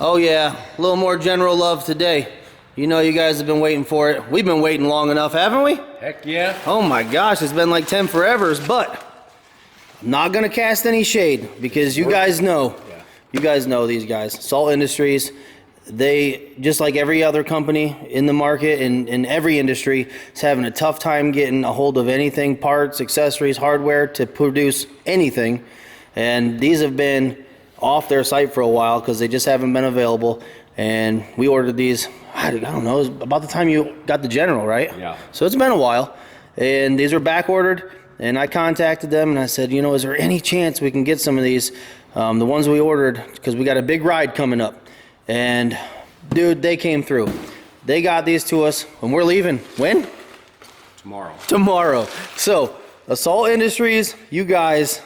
Oh yeah, a little more general love today. You know you guys have been waiting for it. We've been waiting long enough, haven't we? Heck yeah. Oh my gosh, it's been like 10 forevers, but I'm not gonna cast any shade because you guys know. Yeah. You guys know these guys. Salt Industries, they, just like every other company in the market, in every industry, is having a tough time getting a hold of anything, parts, accessories, hardware to produce anything. And these have been off their site for a while because they just haven't been available. And we ordered these, I don't know, it was about the time you got the General, right? Yeah. So it's been a while. And these were back ordered. And I contacted them and I said, you know, is there any chance we can get some of these, the ones we ordered, because we got a big ride coming up. And dude, they came through. They got these to us when we're leaving. When? Tomorrow. Tomorrow. So Salt Industries, you guys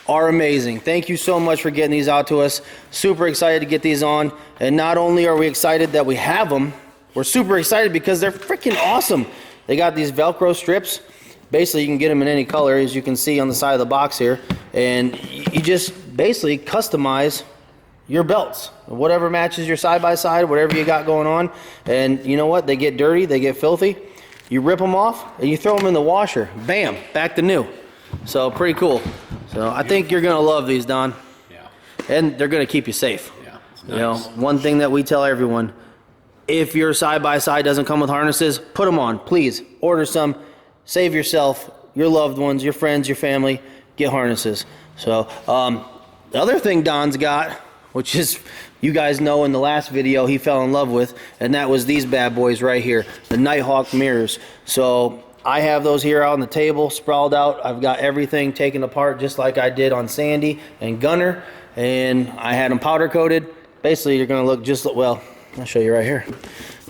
are amazing. Thank you so much for getting these out to us. Super excited to get these on. And not only are we excited that we have them, we're super excited because they're freaking awesome. They got these Velcro strips. Basically, you can get them in any color, as you can see on the side of the box here. And you just basically customize your belts. Whatever matches your side-by-side, whatever you got going on. And you know what? They get dirty, they get filthy. You rip them off and you throw them in the washer. Bam, back to new. So pretty cool. So I think you're gonna love these, Don. Yeah. And they're gonna keep you safe. Yeah. It's nice. You know, one thing that we tell everyone, if your side-by-side doesn't come with harnesses, put them on, please. Order some, save yourself, your loved ones, your friends, your family, get harnesses. So the other thing Don's got, which is, you guys know in the last video he fell in love with, and that was these bad boys right here, the Nighthawk mirrors. So I have those here out on the table, sprawled out. I've got everything taken apart just like I did on Sandy and Gunner, and I had them powder coated. Basically, you're gonna look just, well, I'll show you right here.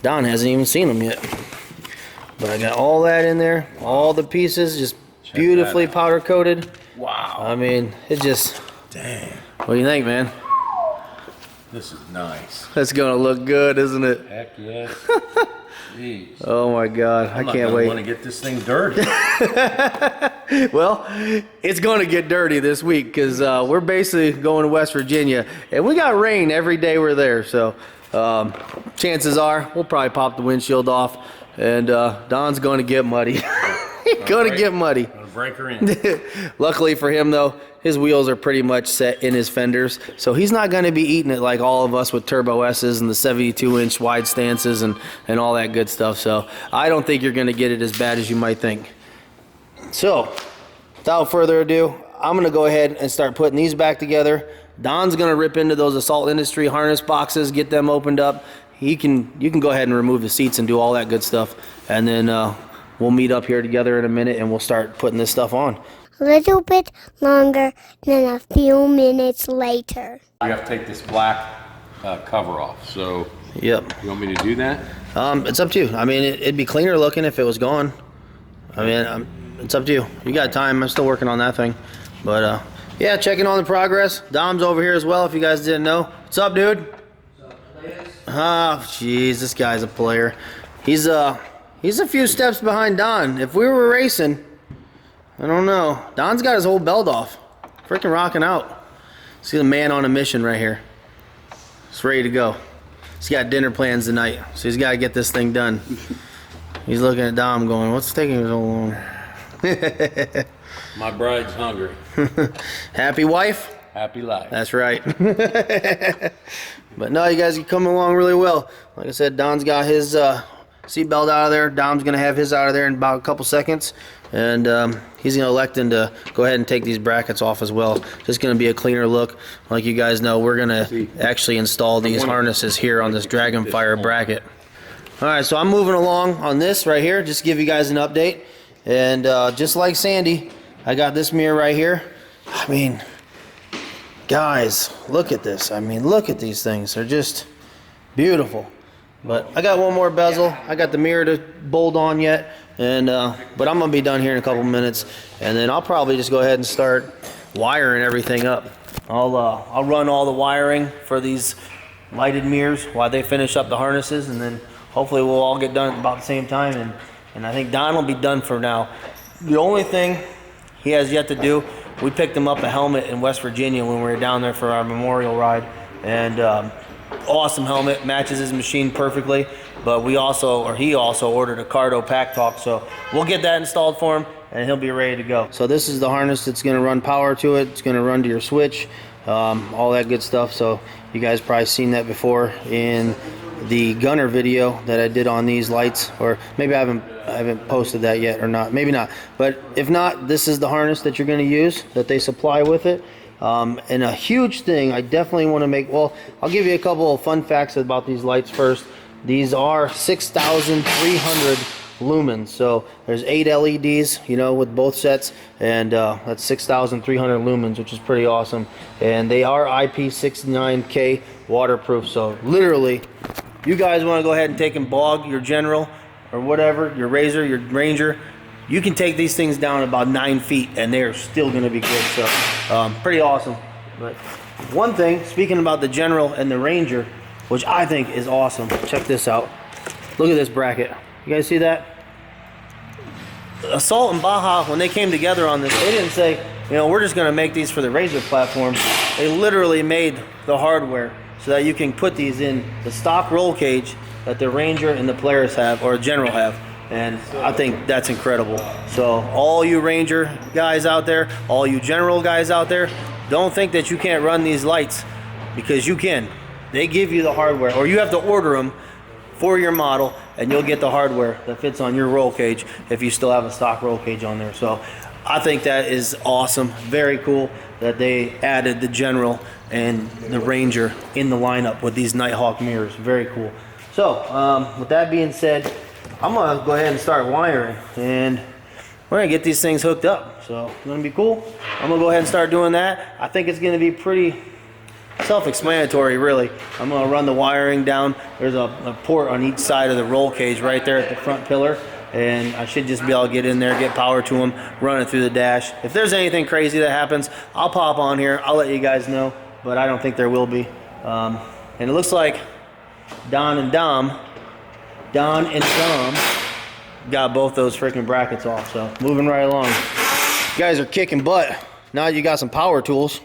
Don hasn't even seen them yet. But I got all that in there, all the pieces, just beautifully powder coated. Wow. I mean, it just, dang. What do you think, man? This is nice. That's gonna look good, isn't it? Heck yes. Jeez. Oh my God, I can't wait. I want to get this thing dirty. Well, it's gonna get dirty this week because we're basically going to West Virginia, and we got rain every day we're there. So chances are we'll probably pop the windshield off, and Don's gonna get muddy. He's gonna get muddy. Gonna break her in. Luckily for him, though, his wheels are pretty much set in his fenders, so he's not going to be eating it like all of us with Turbo S's and the 72-inch wide stances and all that good stuff. So I don't think you're going to get it as bad as you might think. So without further ado, I'm going to go ahead and start putting these back together. Don's going to rip into those Assault Industry harness boxes, get them opened up. You can go ahead and remove the seats and do all that good stuff, and then we'll meet up here together in a minute and we'll start putting this stuff on. A little bit longer than a few minutes later. You have to take this black cover off. So, yep. You want me to do that? It's up to you. I mean, it'd be cleaner looking if it was gone. I mean, it's up to you. You got time. I'm still working on that thing. But, yeah, checking on the progress. Dom's over here as well, if you guys didn't know. What's up, dude? What's up, players? Oh, jeez, this guy's a player. He's a few steps behind Don. If we were racing, I don't know. Don's got his whole belt off. Freaking rocking out. See the man on a mission right here. He's ready to go. He's got dinner plans tonight, so he's got to get this thing done. He's looking at Dom going, what's taking so long? My bride's hungry. Happy wife? Happy life. That's right. But no, you guys are coming along really well. Like I said, Don's got his seatbelt out of there. Dom's going to have his out of there in about a couple seconds. And he's going to elect to go ahead and take these brackets off as well. Just going to be a cleaner look. Like you guys know, we're going to actually install these harnesses here on this Dragonfire bracket. All right, so I'm moving along on this right here, just to give you guys an update. And just like Sandy, I got this mirror right here. I mean, guys, look at this. I mean, look at these things. They're just beautiful. But I got one more bezel. I got the mirror to bolt on yet, and but I'm gonna be done here in a couple minutes, and then I'll probably just go ahead and start wiring everything up. I'll run all the wiring for these lighted mirrors while they finish up the harnesses, and then hopefully we'll all get done at about the same time, and I think Don will be done for now. The only thing he has yet to do, we picked him up a helmet in West Virginia when we were down there for our memorial ride, and awesome helmet, matches his machine perfectly. But he also ordered a Cardo pack talk, so we'll get that installed for him, and he'll be ready to go. So this is the harness that's going to run power to it. It's going to run to your switch, all that good stuff. So you guys probably seen that before in the gunner video that I did on these lights, or maybe I haven't posted that yet, or not, maybe not. But if not, this is the harness that you're going to use that they supply with it. And a huge thing I definitely want to make, well, I'll give you a couple of fun facts about these lights first. These are 6,300 lumens, so there's 8 LEDs, you know, with both sets, and that's 6,300 lumens, which is pretty awesome. And they are IP69K waterproof, so literally, you guys want to go ahead and take and bog your General or whatever, your Razor, your Ranger, you can take these things down about 9 feet and they're still going to be good. So pretty awesome. But one thing, speaking about the General and the Ranger, which I think is awesome, check this out. Look at this bracket. You guys see that? Assault and Baja, when they came together on this, they didn't say, you know, we're just going to make these for the Razor platform. They literally made the hardware so that you can put these in the stock roll cage that the Ranger and the Polaris have, or General have. And I think that's incredible. So all you Ranger guys out there, all you General guys out there, don't think that you can't run these lights, because you can. They give you the hardware, or you have to order them for your model, and you'll get the hardware that fits on your roll cage if you still have a stock roll cage on there. So I think that is awesome. Very cool that they added the General and the Ranger in the lineup with these Nighthawk mirrors. Very cool. So with that being said, I'm gonna go ahead and start wiring, and we're gonna get these things hooked up. So it's gonna be cool. I'm gonna go ahead and start doing that. I think it's gonna be pretty self-explanatory, really. I'm gonna run the wiring down. There's a port on each side of the roll cage right there at the front pillar, and I should just be able to get in there, get power to them, run it through the dash. If there's anything crazy that happens, I'll pop on here, I'll let you guys know, but I don't think there will be. And it looks like Don and Dom got both those freaking brackets off, so moving right along. You guys are kicking butt. Now you got some power tools.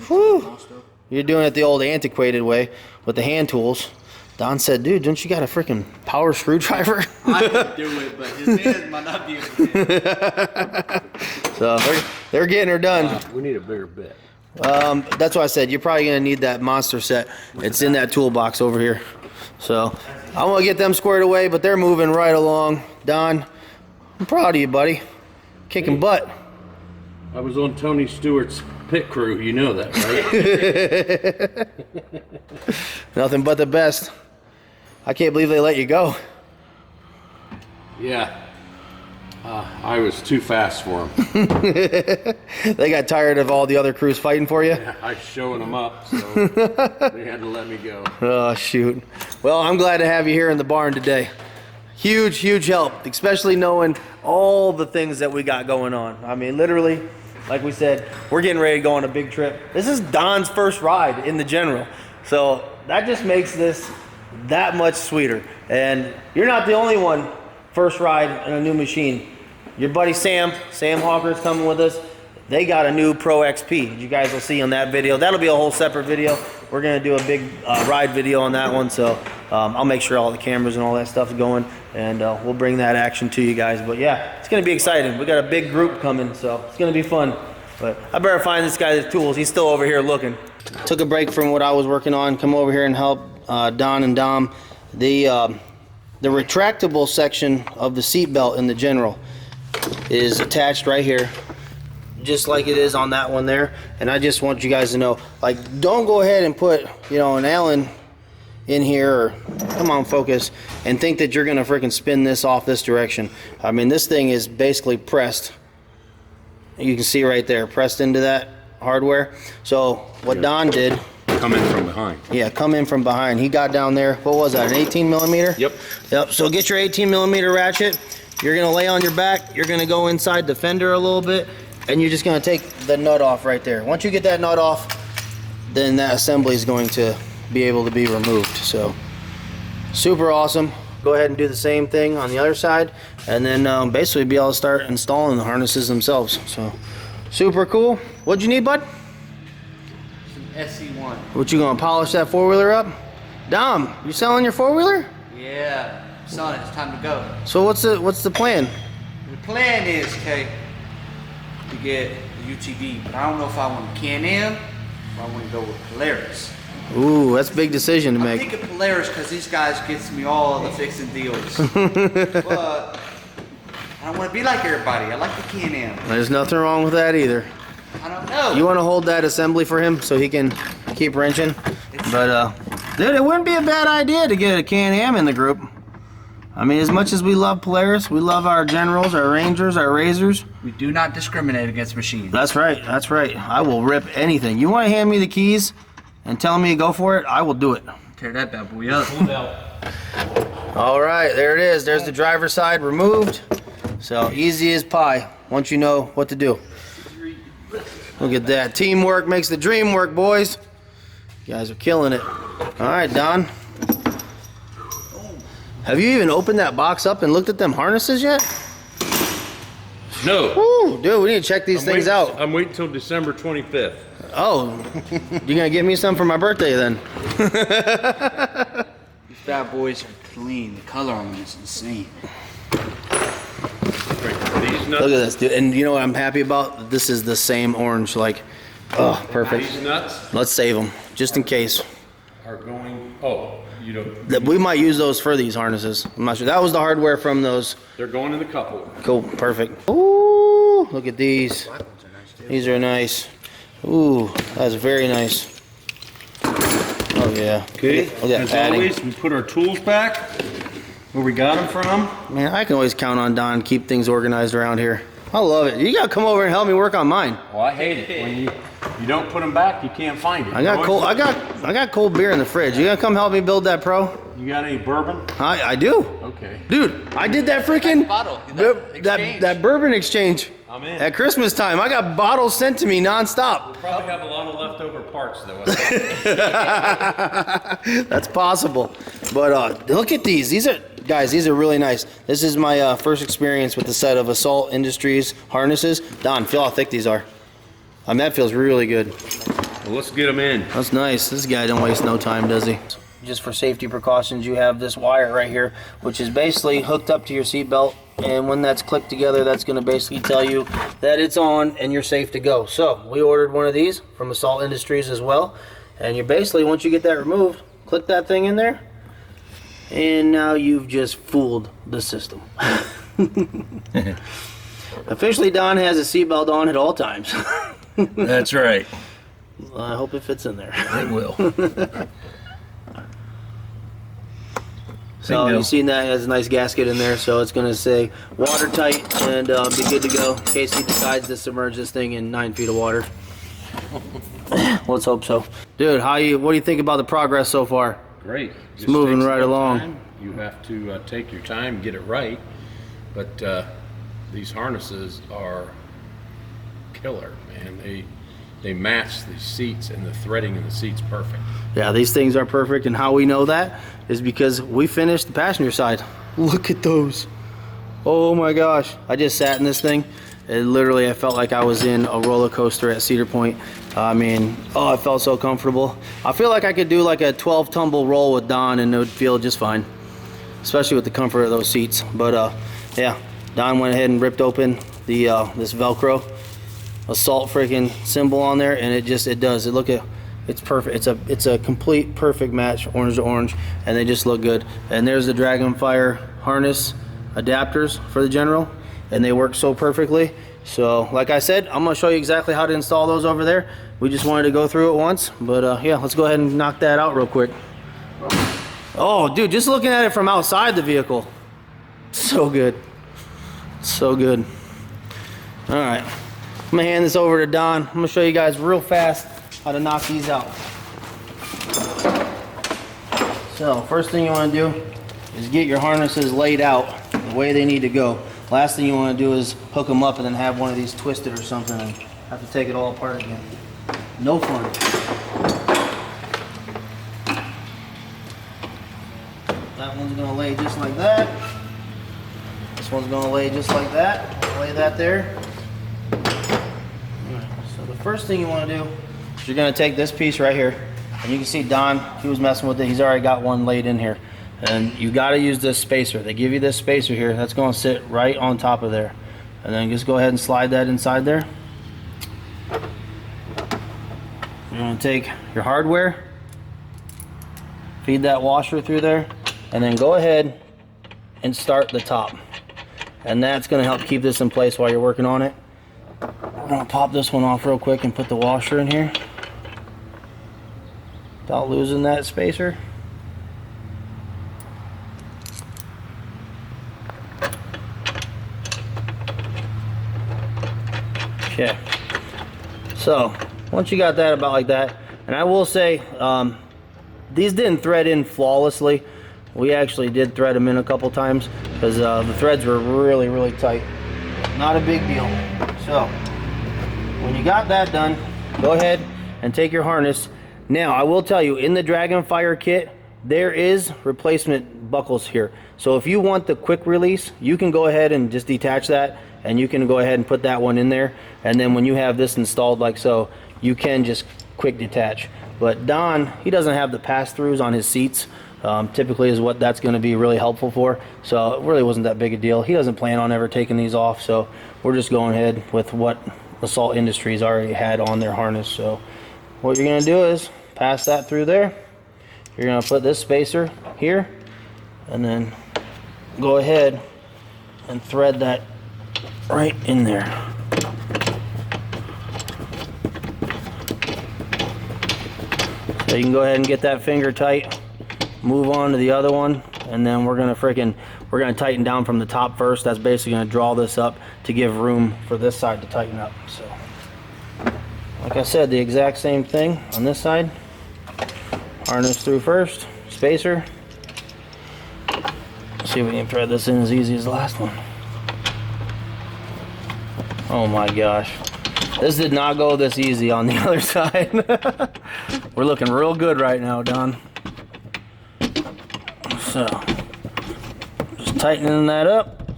Whew. You're doing it the old antiquated way with the hand tools. Don said, dude, don't you got a freaking power screwdriver? I could do it, but his hands might not be able to do it. So they're getting her done. We need a bigger bit. That's why I said you're probably going to need that monster set. It's in that toolbox over here. So I'm going to get them squared away, but they're moving right along. Don, I'm proud of you, buddy. Kicking butt. I was on Tony Stewart's pit crew, you know that, right? Nothing but the best. I can't believe they let you go. Yeah. I was too fast for them. They got tired of all the other crews fighting for you? Yeah, I was showing them up, so they had to let me go. Oh, shoot. Well, I'm glad to have you here in the barn today. Huge, huge help, especially knowing all the things that we got going on. I mean, literally, like we said, we're getting ready to go on a big trip. This is Don's first ride in the General. So that just makes this that much sweeter. And you're not the only one first ride in a new machine. Your buddy Sam Hawker is coming with us. They got a new Pro XP. You guys will see on that video. That'll be a whole separate video. We're gonna do a big ride video on that one. So I'll make sure all the cameras and all that stuff's going, and we'll bring that action to you guys. But yeah, it's gonna be exciting. We got a big group coming, so it's gonna be fun. But I better find this guy's tools. He's still over here looking. Took a break from what I was working on. Come over here and help Don and Dom. The retractable section of the seat belt in the General is attached right here, just like it is on that one there. And I just want you guys to know, like, don't go ahead and put, you know, an Allen in here, or come on, focus, and think that you're gonna freaking spin this off this direction. I mean, this thing is basically pressed. You can see right there, pressed into that hardware. So what Don did, Come in from behind. yeah, come in from behind. He got down there, what was that, an 18 millimeter? Yep. Yep, so get your 18 millimeter ratchet. You're gonna lay on your back, you're gonna go inside the fender a little bit, and you're just gonna take the nut off right there. Once you get that nut off, then that assembly is going to be able to be removed. So, super awesome. Go ahead and do the same thing on the other side, and then basically be able to start installing the harnesses themselves. So, super cool. What'd you need, bud? Some SC1. What, you gonna polish that four-wheeler up? Dom, you selling your four-wheeler? Yeah, son, it's time to go. So what's the plan? The plan is, okay, to get the UTV, but I don't know if I want Can-Am or I want to go with Polaris. Ooh, that's a big decision to I'm make. thinking Polaris because these guys gets me all the fixing deals. But I don't want to be like everybody. I like the Can-Am. There's nothing wrong with that either. I don't know. You want to hold that assembly for him so he can keep wrenching? But dude, it wouldn't be a bad idea to get a Can-Am in the group. I mean, as much as we love Polaris, we love our Generals, our Rangers, our Razors. We do not discriminate against machines. That's right, that's right. I will rip anything. You want to hand me the keys and tell me to go for it? I will do it. Tear that bad boy up. All right, there it is. There's the driver's side removed. So easy as pie once you know what to do. Look at that. Teamwork makes the dream work, boys. You guys are killing it. All right, Don. Have you even opened that box up and looked at them harnesses yet? No. Woo, dude, we need to check these things out. I'm waiting till December 25th. Oh, you gonna get me some for my birthday then? These bad boys are clean. The color on them is insane. These nuts, Look at this, dude. And you know what I'm happy about? This is the same orange, like, oh, perfect. these nuts Let's save them, just in case. are going, oh, you know, We might use those for these harnesses. I'm not sure. That was the hardware from those. they're going in the couple. Cool, perfect. Ooh, look at these. These are nice. Ooh, that's very nice. Oh yeah. Okay, Look at that as padding. always, we put our tools back where we got them from. Man, I can always count on Don to keep things organized around here. I love it. You gotta come over and help me work on mine. Well, I hate it. When you don't put them back, you can't find it. I got cold. I got cold beer in the fridge. You gonna come help me build that Pro? You got any bourbon? I do. Okay. Dude, I did that freaking Bottle. that bourbon exchange I'm in. at Christmas time. I got bottles sent to me nonstop. Probably have a lot of leftover parts though. That's possible. But look at these. These are, guys, these are really nice. This is my first experience with the set of Assault Industries harnesses. Don, feel how thick these are. I mean, that feels really good. Well, let's get them in. That's nice. This guy don't waste no time, does he? Just for safety precautions, you have this wire right here, which is basically hooked up to your seatbelt. And when that's clicked together, that's going to basically tell you that it's on and you're safe to go. So we ordered one of these from Assault Industries as well. And you basically, once you get that removed, click that thing in there. And now you've just fooled the system. Officially, Don has a seatbelt on at all times. That's right. I hope it fits in there. It will. So you've seen that, it has a nice gasket in there, so it's going to say watertight and be good to go in case he decides to submerge this thing in 9 feet of water. Let's hope so. Dude, what do you think about the progress so far? Great. It's moving right along. You have to take your time, get it right. But these harnesses are killer, man. They match the seats, and the threading in the seats perfect. Yeah, these things are perfect, and how we know that is because we finished the passenger side. Look at those. Oh my gosh. I just sat in this thing. Literally, I felt like I was in a roller coaster at Cedar Point. I mean, oh, I felt so comfortable. I feel like I could do like a 12 tumble roll with Don and it would feel just fine, especially with the comfort of those seats. But yeah, Don went ahead and ripped open the this Velcro Assault freaking symbol on there, and it's perfect. It's a complete perfect match, orange to orange, and they just look good. And there's the Dragonfire harness adapters for the General, and they work so perfectly. So like I said, I'm gonna show you exactly how to install those over there. We just wanted to go through it once, but yeah, let's go ahead and knock that out real quick. Oh dude, just looking at it from outside the vehicle, so good, so good. All right, I'm gonna hand this over to Don. I'm gonna show you guys real fast how to knock these out. So first thing you want to do is get your harnesses laid out the way they need to go. Last thing you want to do is hook them up and then have one of these twisted or something and have to take it all apart again. No fun. That one's going to lay just like that. This one's going to lay just like that. Lay that there. Alright, so the first thing you want to do you're gonna take this piece right here, and you can see Don, he was messing with it. He's already got one laid in here. And you gotta use this spacer. They give you this spacer here. That's gonna sit right on top of there. And then just go ahead and slide that inside there. You're gonna take your hardware, feed that washer through there, and then go ahead and start the top. And that's gonna help keep this in place while you're working on it. We're gonna pop this one off real quick and put the washer in here without losing that spacer. Okay, so once you got that about like that, and I will say these didn't thread in flawlessly. We actually did thread them in a couple times because the threads were really tight. Not a big deal. So when you got that done, go ahead and take your harness. Now I will tell you, in the Dragonfire kit there is replacement buckles here. So if you want the quick release, you can go ahead and just detach that, and you can go ahead and put that one in there, and then when you have this installed like so, you can just quick detach. But Don, he doesn't have the pass-throughs on his seats, typically is what that's going to be really helpful for, so it really wasn't that big a deal. He doesn't plan on ever taking these off, so we're just going ahead with what Assault Industries already had on their harness. So what you're going to do is pass that through there. You're going to put this spacer here, and then go ahead and thread that right in there. So you can go ahead and get that finger tight, move on to the other one, and then we're gonna tighten down from the top first. That's basically gonna draw this up to give room for this side to tighten up. So like I said, the exact same thing on this side. Harness through first, spacer. See if we can thread this in as easy as the last one. Oh my gosh. This did not go this easy on the other side. We're looking real good right now, Don. So, just tightening that up,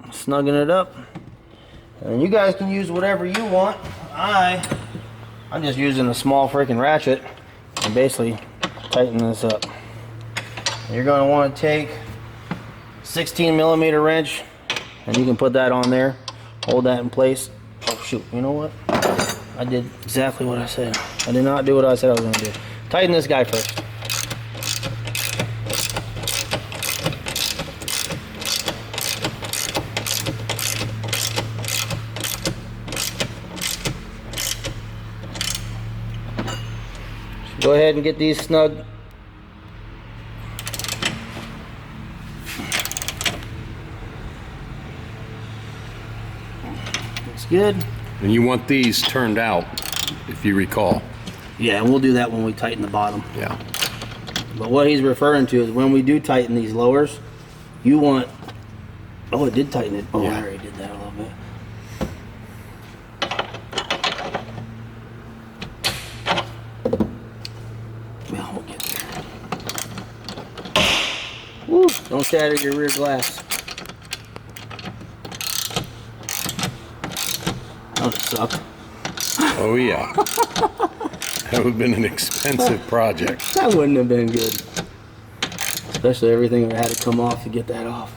snugging it up. And you guys can use whatever you want. I'm just using a small freaking ratchet and basically tighten this up. You're going to want to take 16mm wrench, and you can put that on there, hold that in place. Oh shoot, you know what? I did exactly what I said. I did not do what I said I was going to do. Tighten this guy first. So go ahead and get these snug. Looks good. And you want these turned out, if you recall. Yeah, and we'll do that when we tighten the bottom. Yeah. But what he's referring to is when we do tighten these lowers, you want... Oh, it did tighten it. Oh, yeah. I already did that a little bit. Well, we'll get there. Woo! Don't shatter your rear glass. That would suck. Oh yeah. That would have been an expensive project. That wouldn't have been good. Especially everything that had to come off to get that off.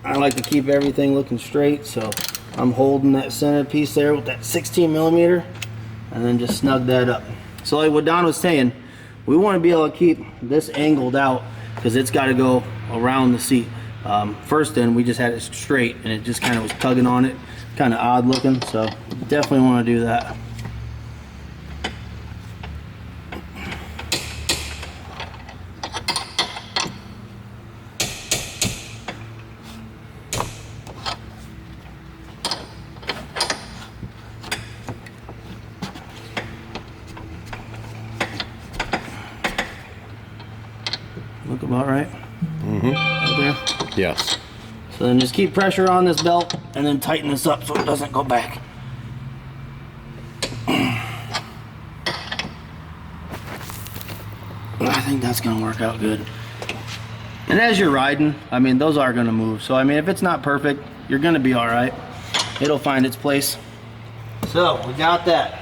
I like to keep everything looking straight, so I'm holding that center piece there with that 16mm and then just snug that up. So like what Don was saying, we want to be able to keep this angled out because it's got to go around the seat. First then we just had it straight and it just kind of was tugging on it, kind of odd looking, so definitely want to do that. Look about right. Mm-hmm. Right there. Yes. So then just keep pressure on this belt and then tighten this up so it doesn't go back. I think that's gonna work out good. And as you're riding, I mean, those are gonna move. So I mean, if it's not perfect, you're gonna be all right. it'll find its place. So we got that.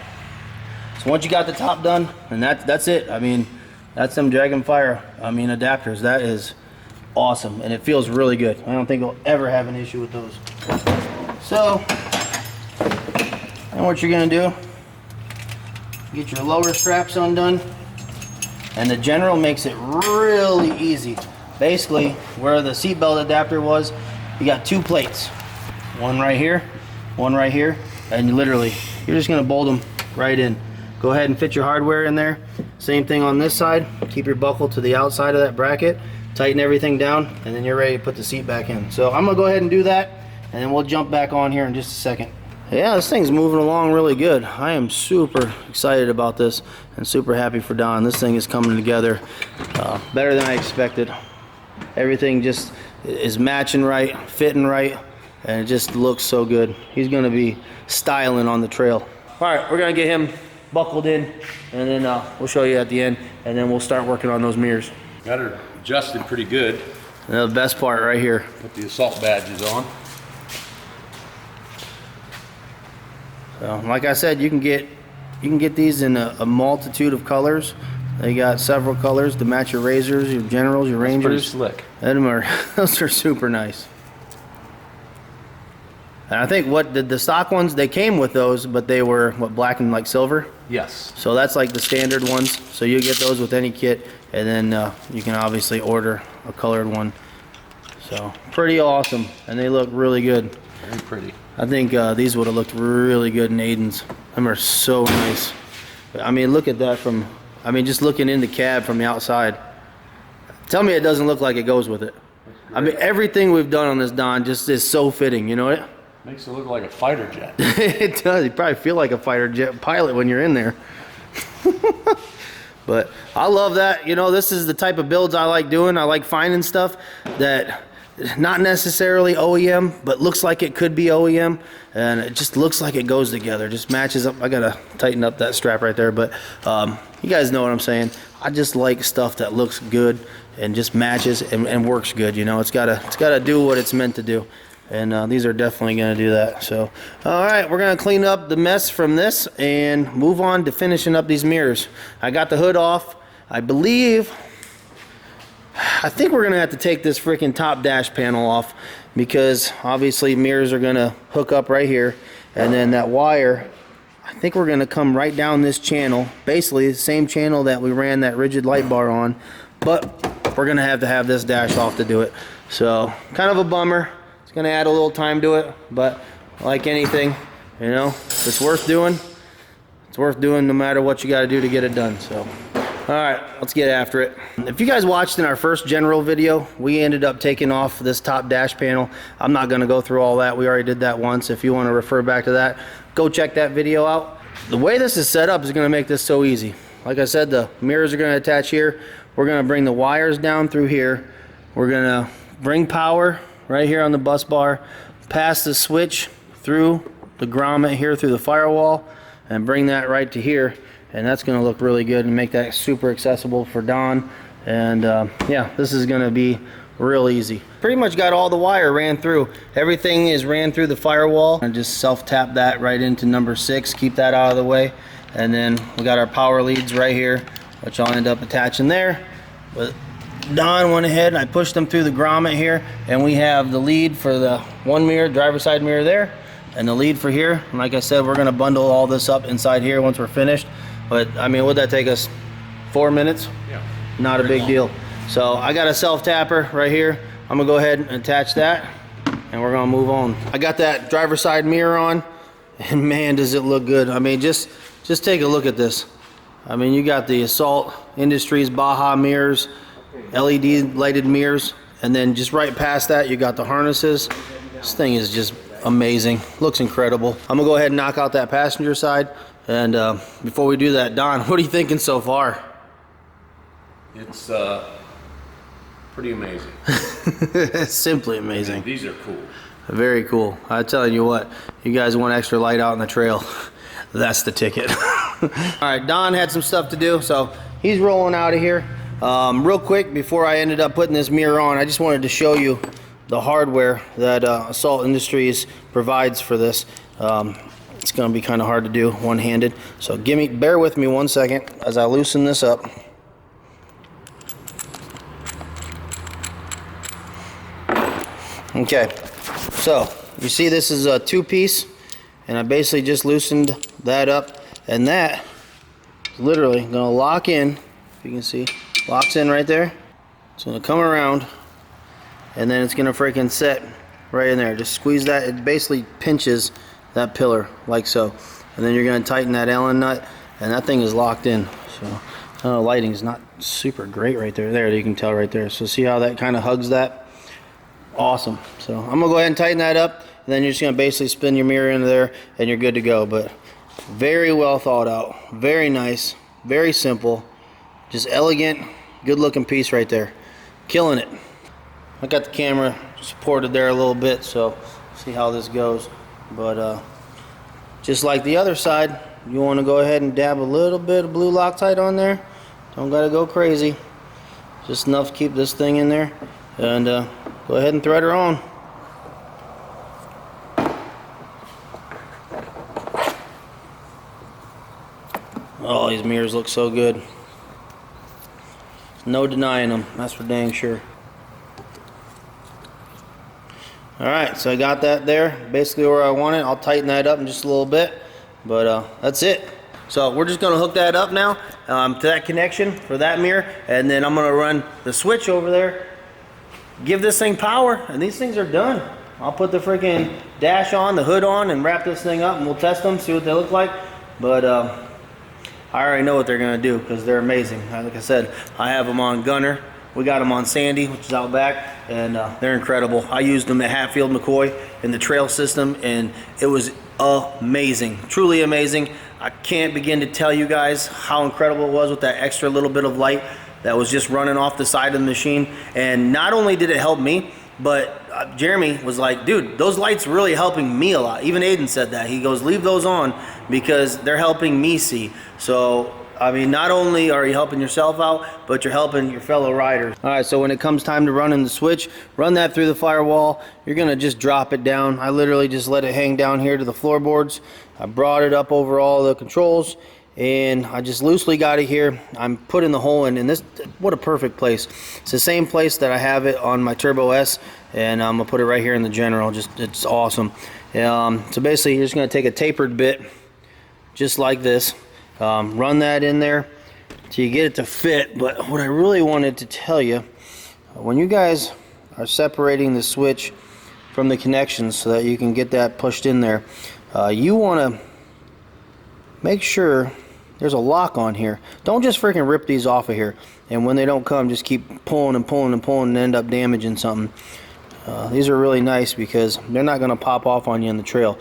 So once you got the top done, and that's it. I mean, that's them Dragonfire, adapters. That is awesome, and it feels really good. I don't think we'll ever have an issue with those. So, and what you're gonna do, get your lower straps undone, and the General makes it really easy. Basically, where the seatbelt adapter was, you got 2 plates. One right here, and literally, you're just gonna bolt them right in. Go ahead and fit your hardware in there. Same thing on this side. Keep your buckle to the outside of that bracket. Tighten everything down, and then you're ready to put the seat back in. So I'm gonna go ahead and do that, and then we'll jump back on here in just a second. Yeah, this thing's moving along really good. I am super excited about this and super happy for Don. This thing is coming together better than I expected. Everything just is matching right, fitting right, and it just looks so good. He's gonna be styling on the trail. All right, we're gonna get him buckled in, and then we'll show you at the end, and then we'll start working on those mirrors. Got her adjusted pretty good. And the best part right here. Put the assault badges on. So, like I said, you can get these in a multitude of colors. They got several colors to match your Razors, your Generals, your Rangers. Pretty slick. Those are super nice. And I think what the stock ones, they came with those, but they were black and like silver. Yes. So that's like the standard ones. So you get those with any kit, and then you can obviously order a colored one. So pretty awesome, and they look really good. Very pretty. I think these would have looked really good in Aiden's. Them are so nice. I mean, look at that from, just looking in the cab from the outside. Tell me it doesn't look like it goes with it. I mean, everything we've done on this Don just is so fitting, you know it? Makes it look like a fighter jet. It does. You probably feel like a fighter jet pilot when you're in there. But I love that. You know, this is the type of builds I like doing. I like finding stuff that not necessarily OEM, but looks like it could be OEM, and it just looks like it goes together. Just matches up. I gotta tighten up that strap right there, but you guys know what I'm saying. I just like stuff that looks good and just matches and works good. You know, it's gotta do what it's meant to do. And these are definitely going to do that. So, all right, we're going to clean up the mess from this and move on to finishing up these mirrors. I got the hood off. I think we're going to have to take this freaking top dash panel off, because obviously mirrors are going to hook up right here, and then that wire, I think we're going to come right down this channel, basically the same channel that we ran that rigid light bar on, but we're going to have this dash off to do it. So, kind of a bummer. Gonna add a little time to it, but like anything, you know, if it's worth doing, it's worth doing no matter what you got to do to get it done. So, all right, let's get after it. If you guys watched in our first General video, we ended up taking off this top dash panel. I'm not gonna go through all that. We already did that once. If you want to refer back to that, go check that video out. The way this is set up is gonna make this so easy. Like I said, the mirrors are gonna attach here. We're gonna bring the wires down through here. We're gonna bring power right here on the bus bar, pass the switch through the grommet here through the firewall, and bring that right to here, and that's going to look really good and make that super accessible for Don. And yeah, this is going to be real easy. Pretty much got all the wire ran through. Everything is ran through the firewall, and just self-tap that right into number 6, keep that out of the way. And then we got our power leads right here, which I'll end up attaching there. But Don went ahead and I pushed them through the grommet here, and we have the lead for the one mirror, driver's side mirror there, and the lead for here. And like I said, we're going to bundle all this up inside here once we're finished. But I mean, would that take us 4 minutes? Yeah. Not a big deal. So I got a self tapper right here. I'm gonna go ahead and attach that, and we're gonna move on. I got that driver's side mirror on, and man, does it look good. I mean, just take a look at this. I mean, you got the Assault Industries Baja mirrors, LED lighted mirrors, and then just right past that you got the harnesses. This thing is just amazing, looks incredible. I'm gonna go ahead and knock out that passenger side, and before we do that, Don, what are you thinking so far? It's pretty amazing. Simply amazing. These are cool. Very cool. I'm telling you what, you guys want extra light out on the trail, that's the ticket. All right, Don had some stuff to do, so he's rolling out of here. Real quick, before I ended up putting this mirror on, I just wanted to show you the hardware that Assault Industries provides for this. It's going to be kind of hard to do one-handed. So bear with me 1 second as I loosen this up. Okay, so you see this is a 2-piece, and I basically just loosened that up, and that is literally going to lock in. If you can see, locks in right there. It's going to come around, and then it's going to freaking set right in there. Just squeeze that. It basically pinches that pillar like so, and then you're going to tighten that Allen nut, and that thing is locked in. So lighting is not super great right there. There, you can tell right there. So see how that kind of hugs that? Awesome. So I'm gonna go ahead and tighten that up, and then you're just gonna basically spin your mirror into there, and you're good to go. But very well thought out, very nice, very simple, just elegant, good looking piece right there. Killing it. I got the camera supported there a little bit, so see how this goes. But just like the other side, you want to go ahead and dab a little bit of blue Loctite on there. Don't gotta go crazy, just enough to keep this thing in there, and go ahead and thread her on. Oh, these mirrors look so good. No denying them, that's for dang sure. Alright, so I got that there, basically where I want it. I'll tighten that up in just a little bit, but that's it. So we're just going to hook that up now to that connection for that mirror, and then I'm going to run the switch over there, give this thing power, and these things are done. I'll put the freaking dash on, the hood on, and wrap this thing up, and we'll test them, see what they look like. But I already know what they're going to do because they're amazing. Like I said, I have them on Gunner. We got them on Sandy, which is out back, and they're incredible. I used them at Hatfield McCoy in the trail system, and it was amazing, truly amazing. I can't begin to tell you guys how incredible it was with that extra little bit of light that was just running off the side of the machine. And not only did it help me, but Jeremy was like, dude, those lights really helping me a lot. Even Aiden said that. He goes, leave those on because they're helping me see. So I mean, not only are you helping yourself out, but you're helping your fellow riders. All right, so when it comes time to run in the switch, run that through the firewall. You're gonna just drop it down. I literally just let it hang down here to the floorboards. I brought it up over all the controls, and I just loosely got it here. I'm putting the hole in, and this, what a perfect place. It's the same place that I have it on my Turbo S, and I'm gonna put it right here in the General. Just, it's awesome. So basically, you're just gonna take a tapered bit, just like this. Run that in there till you get it to fit. But what I really wanted to tell you, when you guys are separating the switch from the connections so that you can get that pushed in there, you want to make sure there's a lock on here. Don't just freaking rip these off of here, and when they don't come, just keep pulling and pulling and pulling and end up damaging something. These are really nice because they're not going to pop off on you in the trail.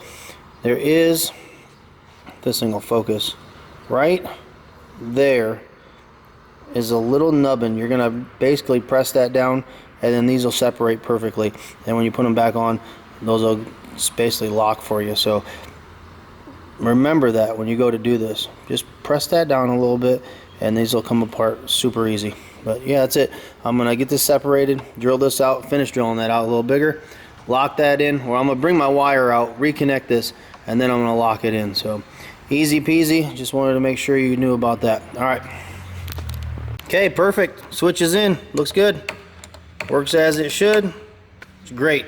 There is, this thing will focus. Right there is a little nubbin. You're gonna basically press that down, and then these will separate perfectly. And when you put them back on, those will basically lock for you. So remember that when you go to do this, just press that down a little bit, and these will come apart super easy. But yeah, that's it. I'm gonna get this separated, drill this out, finish drilling that out a little bigger, lock that in, or I'm gonna bring my wire out, reconnect this, and then I'm gonna lock it in. So easy peasy, just wanted to make sure you knew about that. All right. Okay, perfect. Switch is in, looks good. Works as it should. It's great.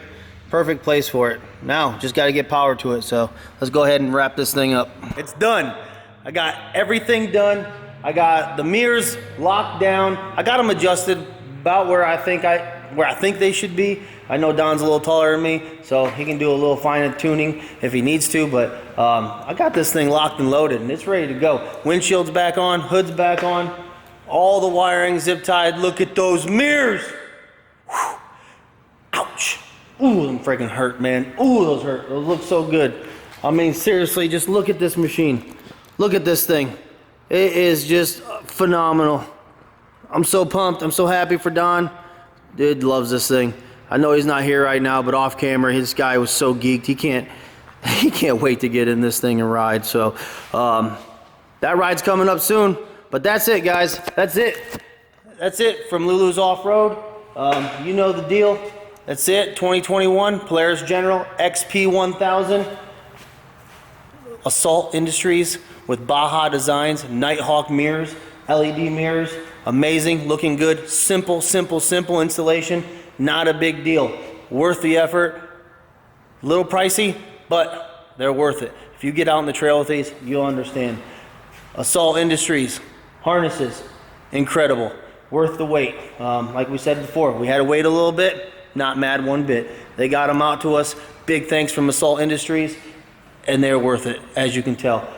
Perfect place for it. Now, just got to get power to it. So let's go ahead and wrap this thing up. It's done. I got everything done. I got the mirrors locked down. I got them adjusted about where I think they should be. I know Don's a little taller than me, so he can do a little fine tuning if he needs to, but I got this thing locked and loaded, and it's ready to go. Windshield's back on, hood's back on, all the wiring zip tied. Look at those mirrors. Whew. Ouch. Ooh, them freaking hurt, man. Ooh, those hurt. Those look so good. I mean, seriously, just look at this machine. Look at this thing. It is just phenomenal. I'm so pumped. I'm so happy for Don. Dude loves this thing. I know he's not here right now, but off camera, his guy was so geeked. He can't wait to get in this thing and ride. So that ride's coming up soon. But that's it, guys. That's it. That's it from Lulu's Off-Road. You know the deal. That's it. 2021 Polaris General Xp 1000. Assault Industries with Baja Designs, Nighthawk mirrors, LED mirrors. Amazing, looking good. Simple installation. Not a big deal. Worth the effort. A little pricey, but they're worth it. If you get out on the trail with these, you'll understand. Assault Industries, harnesses, incredible. Worth the wait. Like we said before, we had to wait a little bit. Not mad one bit. They got them out to us. Big thanks from Assault Industries, and they're worth it, as you can tell.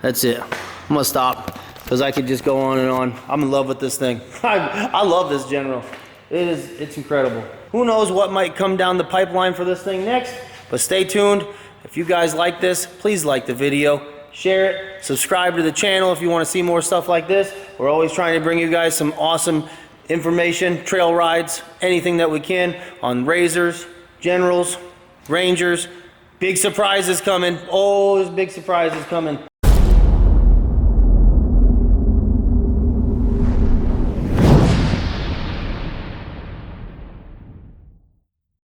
That's it. I'm gonna stop because I could just go on and on. I'm in love with this thing. I love this General. It's incredible. Who knows what might come down the pipeline for this thing next, but stay tuned. If you guys like this, please like the video, share it, subscribe to the channel if you want to see more stuff like this. We're always trying to bring you guys some awesome information, trail rides, anything that we can on Razors, Generals, Rangers. Big surprises coming. Oh, there's big surprises coming.